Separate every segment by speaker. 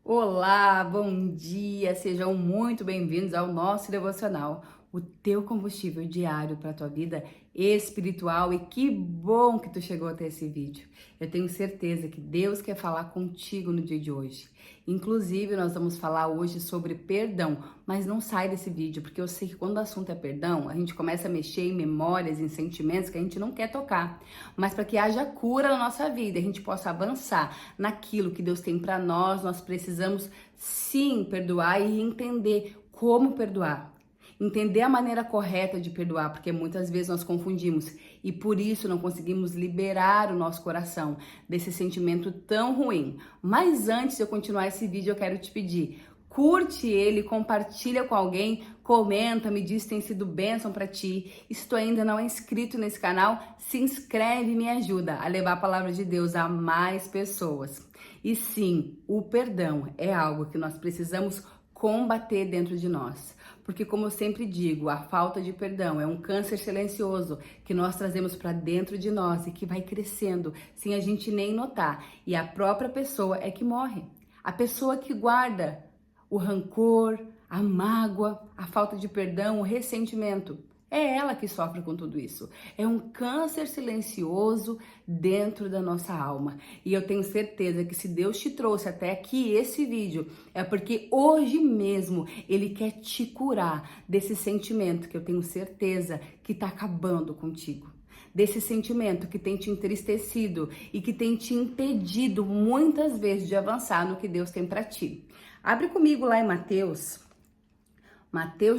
Speaker 1: Olá, bom dia, sejam muito bem-vindos ao nosso devocional, o teu combustível diário para a tua vida espiritual. E que bom que tu chegou até esse vídeo. Eu tenho certeza que Deus quer falar contigo no dia de hoje. Inclusive, nós vamos falar hoje sobre perdão, mas não sai desse vídeo, porque eu sei que quando o assunto é perdão, a gente começa a mexer em memórias, em sentimentos que a gente não quer tocar. Mas para que haja cura na nossa vida, a gente possa avançar naquilo que Deus tem para nós precisamos sim perdoar e entender como perdoar. Entender a maneira correta de perdoar, porque muitas vezes nós confundimos e por isso não conseguimos liberar o nosso coração desse sentimento tão ruim. Mas antes de eu continuar esse vídeo, eu quero te pedir, curte ele, compartilha com alguém, comenta, me diz se tem sido bênção para ti. E se tu ainda não é inscrito nesse canal, se inscreve e me ajuda a levar a palavra de Deus a mais pessoas. E sim, o perdão é algo que nós precisamos combater dentro de nós. Porque, como eu sempre digo, a falta de perdão é um câncer silencioso que nós trazemos para dentro de nós e que vai crescendo sem a gente nem notar. E a própria pessoa é que morre. A pessoa que guarda o rancor, a mágoa, a falta de perdão, o ressentimento. É ela que sofre com tudo isso. É um câncer silencioso dentro da nossa alma. E eu tenho certeza que se Deus te trouxe até aqui esse vídeo, é porque hoje mesmo Ele quer te curar desse sentimento que eu tenho certeza que está acabando contigo. Desse sentimento que tem te entristecido e que tem te impedido muitas vezes de avançar no que Deus tem para ti. Abre comigo lá em Mateus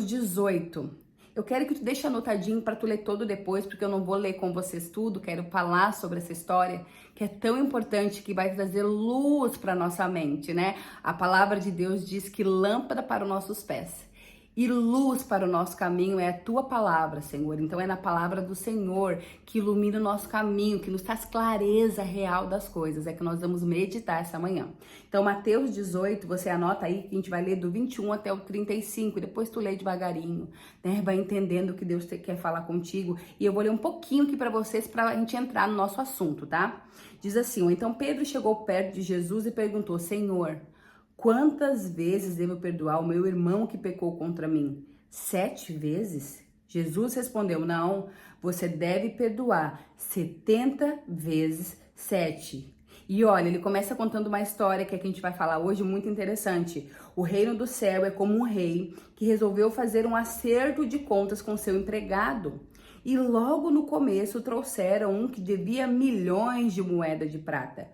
Speaker 1: 18. Eu quero que tu deixe anotadinho para tu ler todo depois, porque eu não vou ler com vocês tudo, quero falar sobre essa história que é tão importante, que vai trazer luz para nossa mente, né? A palavra de Deus diz que lâmpada para os nossos pés e luz para o nosso caminho é a tua palavra, Senhor. Então é na palavra do Senhor que ilumina o nosso caminho, que nos traz clareza real das coisas. É que nós vamos meditar essa manhã. Então, Mateus 18, você anota aí que a gente vai ler do 21 até o 35, e depois tu lê devagarinho, né? Vai entendendo o que Deus quer falar contigo. E eu vou ler um pouquinho aqui para vocês, para a gente entrar no nosso assunto, tá? Diz assim: então Pedro chegou perto de Jesus e perguntou: Senhor, quantas vezes devo perdoar o meu irmão que pecou contra mim? 7 vezes? Jesus respondeu: não, você deve perdoar 70 vezes 7. E olha, ele começa contando uma história que a gente vai falar hoje muito interessante. O reino do céu é como um rei que resolveu fazer um acerto de contas com seu empregado. E logo no começo trouxeram um que devia milhões de moedas de prata.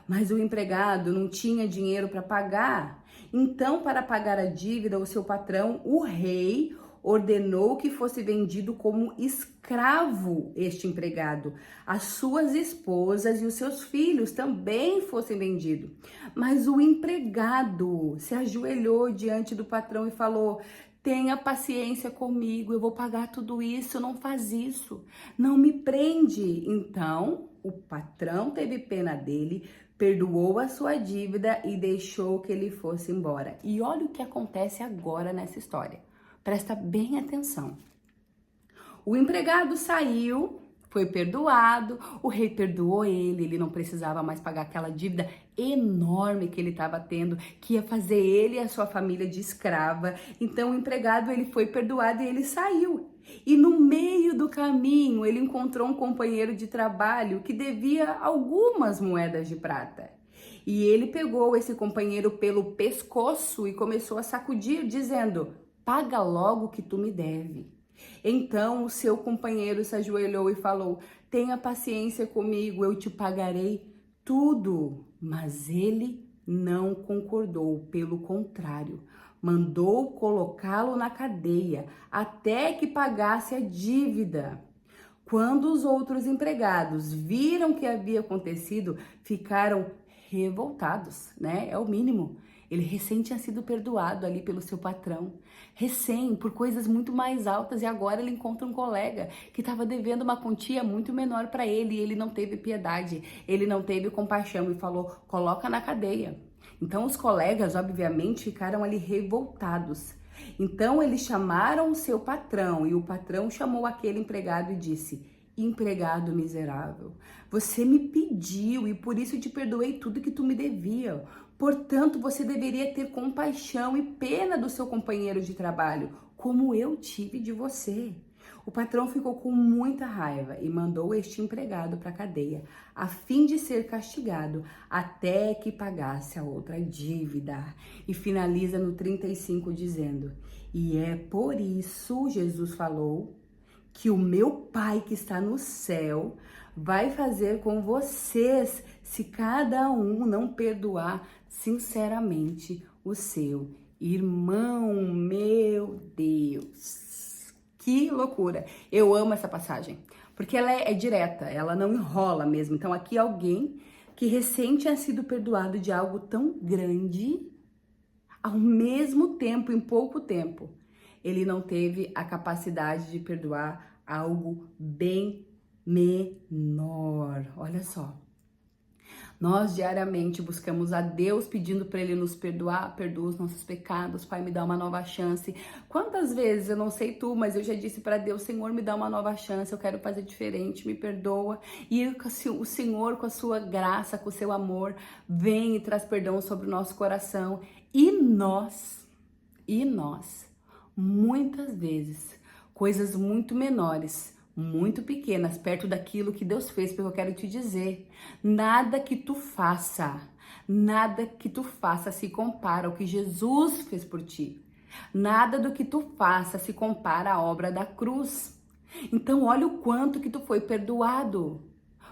Speaker 1: Mas o empregado não tinha dinheiro para pagar. Então, para pagar a dívida, o seu patrão, o rei, ordenou que fosse vendido como escravo este empregado. As suas esposas e os seus filhos também fossem vendidos. Mas o empregado se ajoelhou diante do patrão e falou: tenha paciência comigo, eu vou pagar tudo isso, não faz isso, não me prende. Então, o patrão teve pena dele, perdoou a sua dívida e deixou que ele fosse embora. E olha o que acontece agora nessa história. Presta bem atenção. O empregado saiu, foi perdoado, o rei perdoou ele não precisava mais pagar aquela dívida enorme que ele estava tendo, que ia fazer ele e a sua família de escrava. Então o empregado, ele foi perdoado e ele saiu. E no meio do caminho ele encontrou um companheiro de trabalho que devia algumas moedas de prata. E ele pegou esse companheiro pelo pescoço e começou a sacudir, dizendo: paga logo o que tu me deve. Então o seu companheiro se ajoelhou e falou: tenha paciência comigo, eu te pagarei tudo. Mas ele não concordou, pelo contrário, mandou colocá-lo na cadeia até que pagasse a dívida. Quando os outros empregados viram o que havia acontecido, ficaram revoltados, né? É o mínimo. Ele recém tinha sido perdoado ali pelo seu patrão, recém, por coisas muito mais altas, e agora ele encontra um colega que estava devendo uma quantia muito menor para ele, e ele não teve piedade, ele não teve compaixão e falou: coloca na cadeia. Então os colegas, obviamente, ficaram ali revoltados. Então eles chamaram o seu patrão, e o patrão chamou aquele empregado e disse: empregado miserável, você me pediu e por isso te perdoei tudo que tu me devia. Portanto, você deveria ter compaixão e pena do seu companheiro de trabalho, como eu tive de você. O patrão ficou com muita raiva e mandou este empregado para a cadeia, a fim de ser castigado até que pagasse a outra dívida. E finaliza no 35 dizendo: e é por isso, Jesus falou, que o meu Pai que está no céu vai fazer com vocês se cada um não perdoar sinceramente o seu irmão. Meu Deus, que loucura! Eu amo essa passagem, porque ela é direta, ela não enrola mesmo. Então aqui alguém que recém tinha sido perdoado de algo tão grande, ao mesmo tempo, em pouco tempo, ele não teve a capacidade de perdoar algo bem menor. Olha só. Nós diariamente buscamos a Deus pedindo para Ele nos perdoar, perdoa os nossos pecados, Pai, me dá uma nova chance. Quantas vezes, eu não sei tu, mas eu já disse para Deus, Senhor, me dá uma nova chance, eu quero fazer diferente, me perdoa. E o Senhor, com a sua graça, com o seu amor, vem e traz perdão sobre o nosso coração. E nós, muitas vezes, coisas muito menores, muito pequenas, perto daquilo que Deus fez, porque eu quero te dizer, nada que tu faça se compara ao que Jesus fez por ti. Nada do que tu faça se compara à obra da cruz. Então, olha o quanto que tu foi perdoado.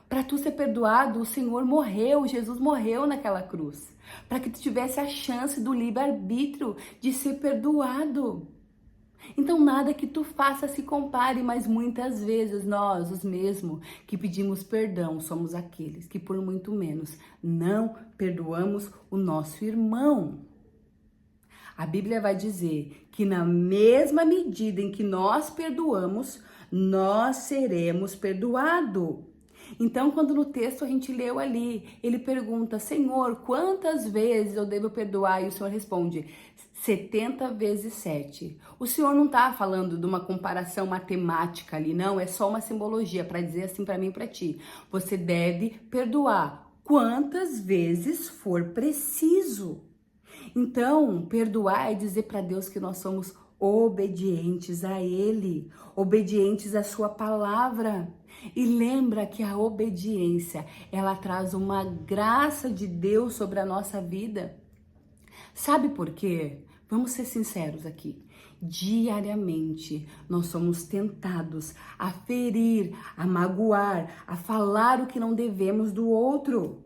Speaker 1: Para tu ser perdoado, o Senhor morreu, Jesus morreu naquela cruz, para que tu tivesse a chance do livre-arbítrio de ser perdoado. Então nada que tu faça se compare, mas muitas vezes nós, os mesmos que pedimos perdão, somos aqueles que por muito menos não perdoamos o nosso irmão. A Bíblia vai dizer que na mesma medida em que nós perdoamos, nós seremos perdoados. Então, quando no texto a gente leu ali, ele pergunta, Senhor, quantas vezes eu devo perdoar? E o Senhor responde, 70 vezes 7. O Senhor não está falando de uma comparação matemática ali, não, é só uma simbologia para dizer assim para mim e para ti. Você deve perdoar quantas vezes for preciso. Então, perdoar é dizer para Deus que nós somos obedientes a Ele, obedientes à sua palavra. E lembra que a obediência, ela traz uma graça de Deus sobre a nossa vida. Sabe por quê? Vamos ser sinceros aqui. Diariamente nós somos tentados a ferir, a magoar, a falar o que não devemos do outro.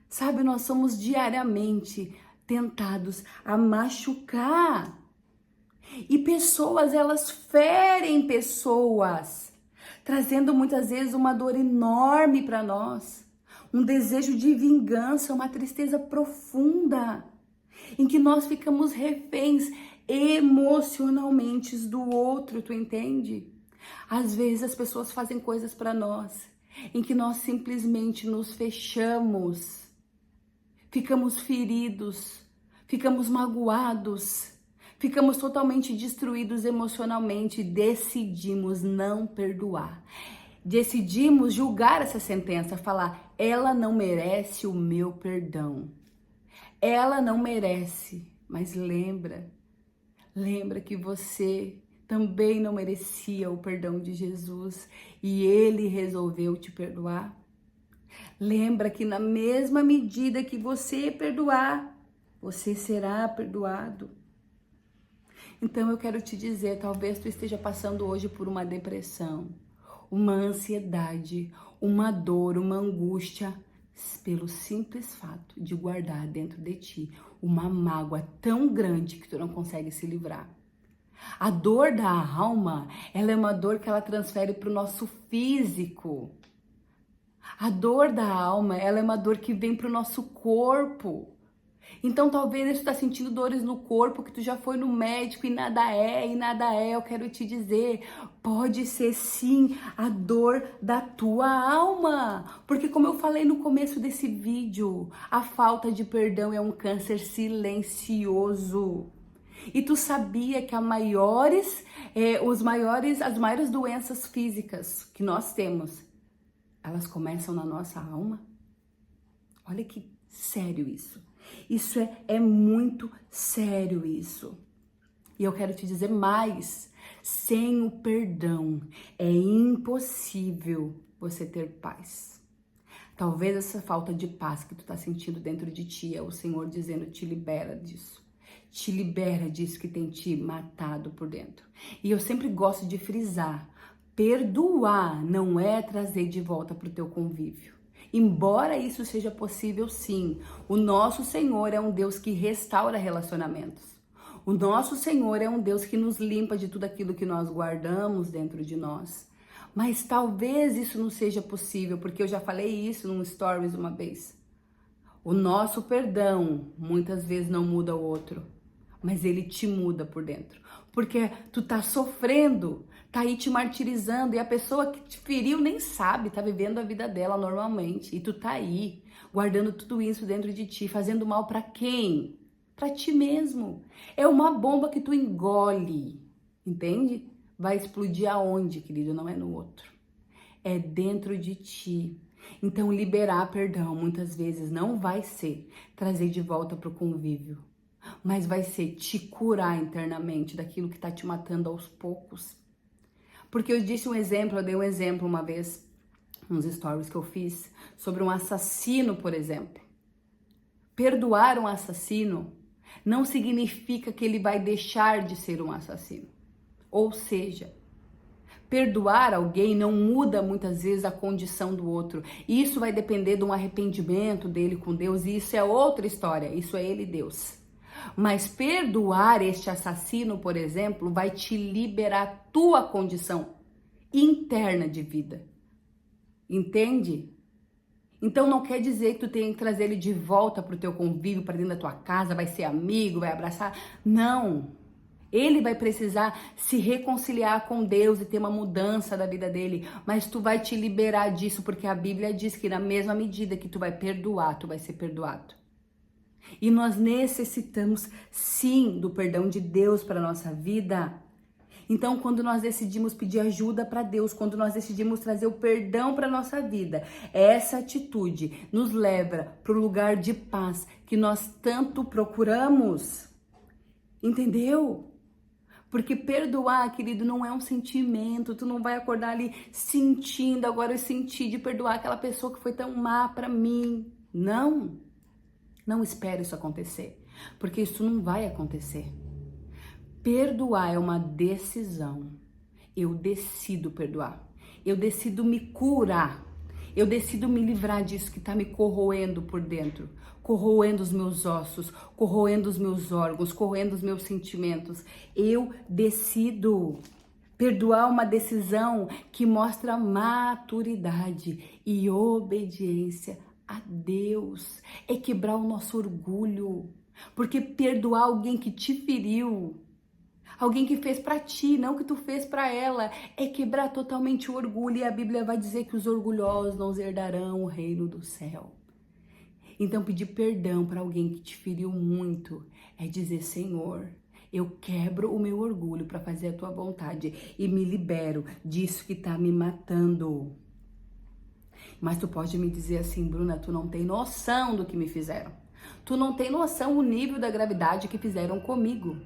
Speaker 1: Sabe, nós somos diariamente tentados a machucar. E pessoas, elas ferem pessoas, trazendo muitas vezes uma dor enorme para nós, um desejo de vingança, uma tristeza profunda, em que nós ficamos reféns emocionalmente do outro, tu entende? Às vezes as pessoas fazem coisas para nós, em que nós simplesmente nos fechamos, ficamos feridos, ficamos magoados, ficamos totalmente destruídos emocionalmente, decidimos não perdoar. Decidimos julgar essa sentença, falar, ela não merece o meu perdão. Ela não merece, mas lembra que você também não merecia o perdão de Jesus e Ele resolveu te perdoar. Lembra que na mesma medida que você perdoar, você será perdoado. Então eu quero te dizer, talvez tu esteja passando hoje por uma depressão, uma ansiedade, uma dor, uma angústia, pelo simples fato de guardar dentro de ti uma mágoa tão grande que tu não consegue se livrar. A dor da alma, ela é uma dor que ela transfere para o nosso físico. A dor da alma, ela é uma dor que vem para o nosso corpo. Então talvez tu tá sentindo dores no corpo, que tu já foi no médico e nada é, eu quero te dizer, pode ser sim a dor da tua alma, porque como eu falei no começo desse vídeo, a falta de perdão é um câncer silencioso. E tu sabia que as maiores doenças físicas que nós temos, elas começam na nossa alma? Olha que sério isso. Isso é muito sério isso. E eu quero te dizer mais. Sem o perdão é impossível você ter paz. Talvez essa falta de paz que tu tá sentindo dentro de ti é o Senhor dizendo, te libera disso. Te libera disso que tem te matado por dentro. E eu sempre gosto de frisar, perdoar não é trazer de volta pro teu convívio. Embora isso seja possível sim, o nosso Senhor é um Deus que restaura relacionamentos. O nosso Senhor é um Deus que nos limpa de tudo aquilo que nós guardamos dentro de nós. Mas talvez isso não seja possível, porque eu já falei isso num stories uma vez. O nosso perdão muitas vezes não muda o outro, mas ele te muda por dentro. Porque tu tá sofrendo, tá aí te martirizando, e a pessoa que te feriu nem sabe, tá vivendo a vida dela normalmente. E tu tá aí, guardando tudo isso dentro de ti, fazendo mal pra quem? Pra ti mesmo. É uma bomba que tu engole, entende? Vai explodir aonde, querido? Não é no outro. É dentro de ti. Então, liberar perdão muitas vezes não vai ser trazer de volta pro convívio, mas vai ser te curar internamente daquilo que tá te matando aos poucos. Porque eu dei um exemplo uma vez, nos stories que eu fiz, sobre um assassino, por exemplo. Perdoar um assassino não significa que ele vai deixar de ser um assassino. Ou seja, perdoar alguém não muda muitas vezes a condição do outro. Isso vai depender de um arrependimento dele com Deus, e isso é outra história, isso é ele e Deus. Mas perdoar este assassino, por exemplo, vai te liberar a tua condição interna de vida. Entende? Então não quer dizer que tu tem que trazer ele de volta pro teu convívio, para dentro da tua casa, vai ser amigo, vai abraçar. Não. Ele vai precisar se reconciliar com Deus e ter uma mudança da vida dele, mas tu vai te liberar disso, porque a Bíblia diz que na mesma medida que tu vai perdoar, tu vai ser perdoado. E nós necessitamos sim do perdão de Deus para nossa vida. Então, quando nós decidimos pedir ajuda para Deus, quando nós decidimos trazer o perdão para nossa vida, essa atitude nos leva para o lugar de paz que nós tanto procuramos. Entendeu? Porque perdoar, querido, não é um sentimento. Tu não vai acordar ali sentindo, agora eu senti de perdoar aquela pessoa que foi tão má para mim. Não. Não espere isso acontecer, porque isso não vai acontecer. Perdoar é uma decisão. Eu decido perdoar. Eu decido me curar. Eu decido me livrar disso que tá me corroendo por dentro. Corroendo os meus ossos, corroendo os meus órgãos, corroendo os meus sentimentos. Eu decido. Perdoar uma decisão que mostra maturidade e obediência a Deus. É quebrar o nosso orgulho. Porque perdoar alguém que te feriu, alguém que fez pra ti, não que tu fez pra ela, é quebrar totalmente o orgulho. E a Bíblia vai dizer que os orgulhosos não herdarão o reino do céu. Então pedir perdão para alguém que te feriu muito é dizer, Senhor, eu quebro o meu orgulho para fazer a tua vontade e me libero disso que tá me matando. Mas tu pode me dizer assim, Bruna, tu não tem noção do que me fizeram. Tu não tem noção o nível da gravidade que fizeram comigo.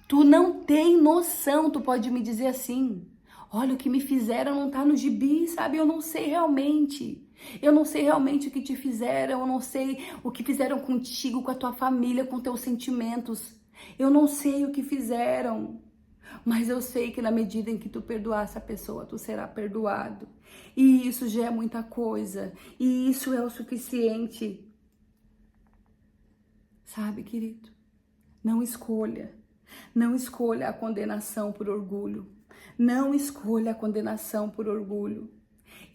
Speaker 1: Tu não tem noção, tu pode me dizer assim, olha, o que me fizeram não tá no gibi, sabe? Eu não sei realmente. Eu não sei realmente o que te fizeram, eu não sei o que fizeram contigo, com a tua família, com teus sentimentos. Eu não sei o que fizeram, mas eu sei que na medida em que tu perdoar essa pessoa, tu será perdoado. E isso já é muita coisa, e isso é o suficiente. Sabe, querido? Não escolha. Não escolha a condenação por orgulho. Não escolha a condenação por orgulho.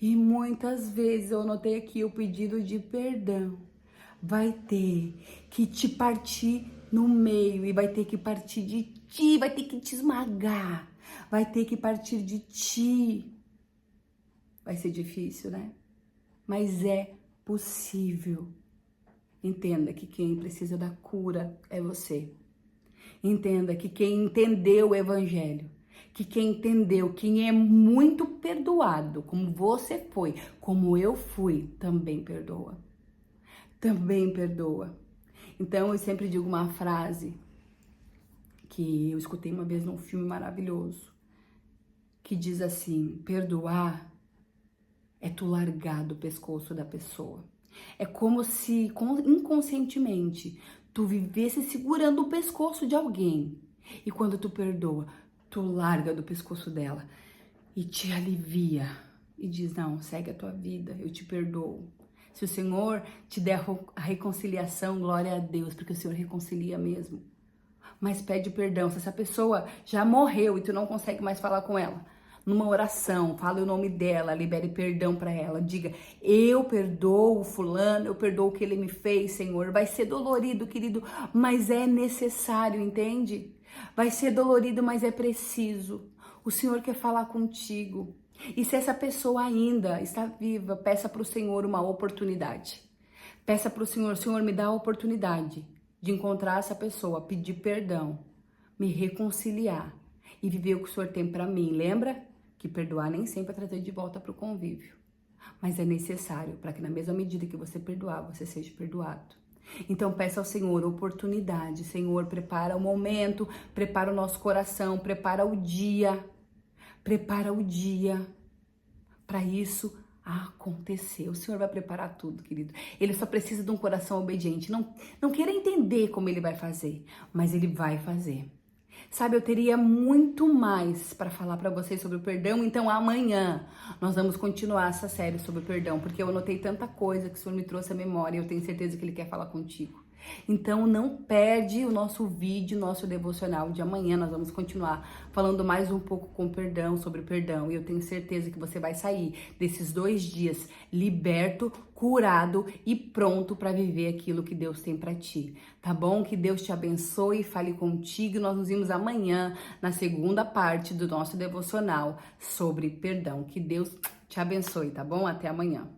Speaker 1: E muitas vezes eu notei aqui o pedido de perdão vai ter que te partir no meio e vai ter que partir de ti, vai ter que te esmagar, vai ter que partir de ti. Vai ser difícil, né? Mas é possível. Entenda que quem precisa da cura é você. Entenda que quem entendeu o evangelho, que quem entendeu, quem é muito perdoado, como você foi, como eu fui, também perdoa. também perdoa. Então eu sempre digo uma frase que eu escutei uma vez num filme maravilhoso, que diz assim: perdoar é tu largar do pescoço da pessoa. É como se inconscientemente tu vivesse segurando o pescoço de alguém. E quando tu perdoa, tu larga do pescoço dela e te alivia. E diz: não, segue a tua vida, eu te perdoo. Se o Senhor te der a reconciliação, glória a Deus, porque o Senhor reconcilia mesmo. Mas pede perdão. Se essa pessoa já morreu e tu não consegue mais falar com ela, numa oração, fale o nome dela, libere perdão para ela, diga: eu perdoo o fulano, eu perdoo o que ele me fez, Senhor. Vai ser dolorido, querido, mas é necessário, entende? Vai ser dolorido, mas é preciso. O Senhor quer falar contigo. E se essa pessoa ainda está viva, peça para o Senhor uma oportunidade. Peça para o Senhor: Senhor, me dá a oportunidade de encontrar essa pessoa, pedir perdão, me reconciliar e viver o que o Senhor tem para mim. Lembra que perdoar nem sempre é trazer de volta para o convívio, mas é necessário para que na mesma medida que você perdoar, você seja perdoado. Então peça ao Senhor oportunidade. Senhor, prepara o momento, prepara o nosso coração, prepara o dia para isso acontecer. O Senhor vai preparar tudo, querido. Ele só precisa de um coração obediente. Não queira entender como ele vai fazer, mas ele vai fazer. Sabe, eu teria muito mais para falar para vocês sobre o perdão, então amanhã nós vamos continuar essa série sobre o perdão, porque eu anotei tanta coisa que o Senhor me trouxe à memória e eu tenho certeza que Ele quer falar contigo. Então não perde o nosso vídeo, nosso devocional de amanhã. Nós vamos continuar falando mais um pouco com perdão, sobre perdão. E eu tenho certeza que você vai sair desses 2 dias liberto, curado e pronto para viver aquilo que Deus tem para ti. Tá bom? Que Deus te abençoe, fale contigo. Nós nos vemos amanhã na segunda parte do nosso devocional sobre perdão. Que Deus te abençoe, tá bom? Até amanhã.